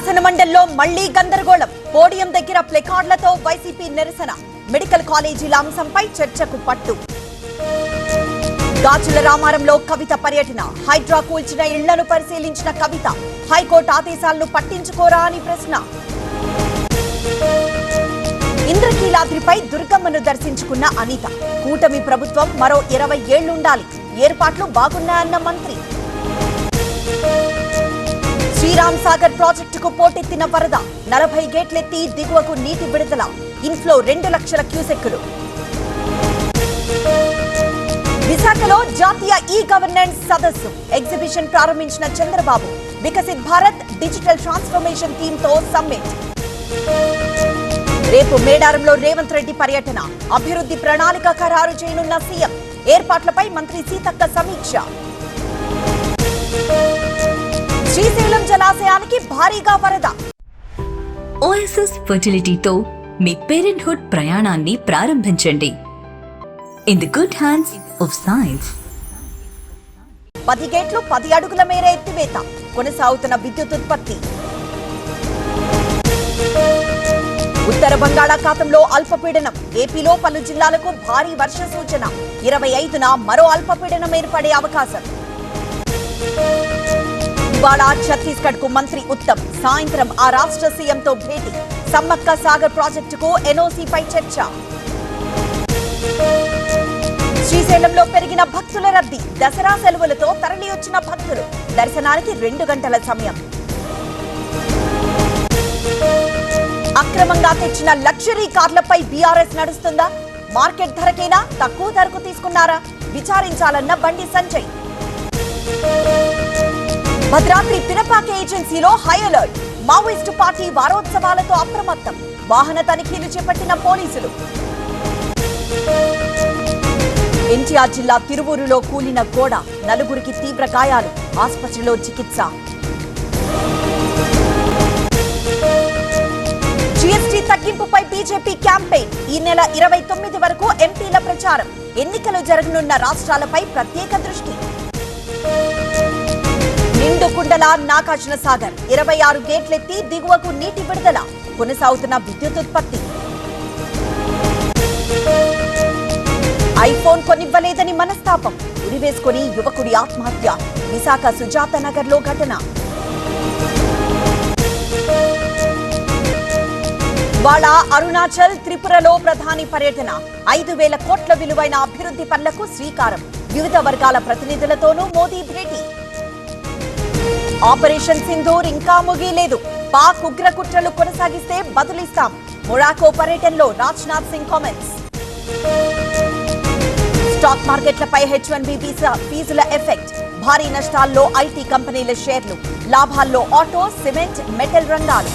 శాసనమండలిలో మళ్లీ గందరగోళం. పోడియం దగ్గర ప్లెకార్డులతో వైసీపీ నిరసన. మెడికల్ కాలేజీల అంశంపై చర్చకు పట్టు. గాజుల రామారంలో కవిత పర్యటన. హైడ్రా కూల్చిన ఇళ్లను పరిశీలించిన కవిత హైకోర్టు ఆదేశాలను పట్టించుకోరా అని ప్రశ్న. ఇంద్రకీలాద్రిపై దుర్గమ్మను దర్శించుకున్న అనిత. కూటమి ప్రభుత్వం మరో 20 ఏళ్లుండాలి, ఏర్పాట్లు బాగున్నాయన్న మంత్రి. శ్రీరామ్ సాగర్ ప్రాజెక్టుకు పోటెత్తిన వరద. 40 గేట్లెత్తి దిగువకు నీటి విడుదల. ఇన్ఫ్లో 2 లక్షల క్యూసెక్కులు. విశాఖలో జాతీయ ఈ గవర్నెన్స్ సదస్సు. ఎగ్జిబిషన్ ప్రారంభించిన Chandrababu. Viksit Bharat digital transformation team తో సమ్మిట్. రేపు మేడారంలో రేవంత్ రెడ్డి పర్యటన. అభివృద్ధి ప్రణాళిక ఖరారు చేయనున్న సీఎం. ఏర్పాట్లపై మంత్రి సీతక్క సమీక్ష. శ్రీశైలం జలాశయానికి భారీగా వరద. ఓఎస్ఎస్ ఫర్టిలిటీతో మీ పేరెంట్హుడ్ ప్రయాణాన్ని ప్రారంభించండి. In the good hands of science. 10 గేట్లు 10 అడుగుల మేర ఎత్తివేత. కొనసాగుతున్న విద్యుత్ ఉత్పత్తి. ఉత్తర బంగాళాఖాతంలో అల్పపీడనం. ఏపీలో పలు జిల్లాలకు భారీ వర్ష సూచన. 25న మరో అల్పపీడనం ఏర్పడే అవకాశం. ఇవాళ ఛత్తీస్గఢ్ కు మంత్రి ఉత్తమ్. సాయంత్రం ఆ రాష్ట్ర సీఎంతో భేటీ. సమ్మక్క సాగర్ ప్రాజెక్టుకు ఎన్ఓసీపై చర్చ. శ్రీశైలంలో పెరిగిన భక్తుల రద్దీ. దసరా సెలవులతో తరలి వచ్చిన భక్తులు. దర్శనానికి 2 గంటల సమయం. అక్రమంగా తెచ్చిన లగ్జరీ కార్లపై బీఆర్ఎస్ నడుస్తుందా? మార్కెట్ ధరకేనా, తక్కువ ధరకు తీసుకున్నారా? విచారించాలన్న బండి సంజయ్. భద్రాద్రి పినపాక ఏజెన్సీలో హై అలర్ట్. మావోయిస్టు పార్టీ వారోత్సవాలతో అప్రమత్తం. వాహన తనిఖీలు చేపట్టిన పోలీసులు. ఎన్టీఆర్ జిల్లా తిరువూరులో కూలిన గోడ. 4గురికి తీవ్ర గాయాలు. ఆసుపత్రిలో చికిత్స. జీఎస్టీ తగ్గింపుపై బీజేపీ క్యాంపెయిన్. ఈ నెల 29 వరకు ఎంపీల ప్రచారం. ఎన్నికలు జరగనున్న రాష్ట్రాలపై ప్రత్యేక దృష్టి. నిండు కుండల నాగార్జున సాగర్. 26 గేట్లెత్తి దిగువకు నీటి విడుదల. కొనసాగుతున్న విద్యుత్ ఉత్పత్తి. ఐఫోన్ కొనివ్వలేదని మనస్తాపం. ఉరివేసుకుని యువకుడి ఆత్మహత్య. విశాఖ సుజాత నగర్ లో ఘటన. ఇవాళ అరుణాచల్, త్రిపురలో ప్రధాని పర్యటన. 5,000 కోట్ల విలువైన అభివృద్ధి పనులకు శ్రీకారం. వివిధ వర్గాల ప్రతినిధులతోనూ మోదీ భేటీ. ఆపరేషన్ సింధూర్ ఇంకా ముగిలేదు. పాక్ ఉగ్ర కుట్రలు కొనసాగిస్తే బదులిస్తాం. మొరాకో పర్యటనలో రాజ్నాథ్ సింగ్ కామెంట్స్. స్టాక్ మార్కెట్లపై H1B ఫీజుల ఎఫెక్ట్. భారీ నష్టాల్లో ఐటీ కంపెనీల షేర్లు. లాభాల్లో ఆటో, సిమెంట్, మెటల్ రంగాలు.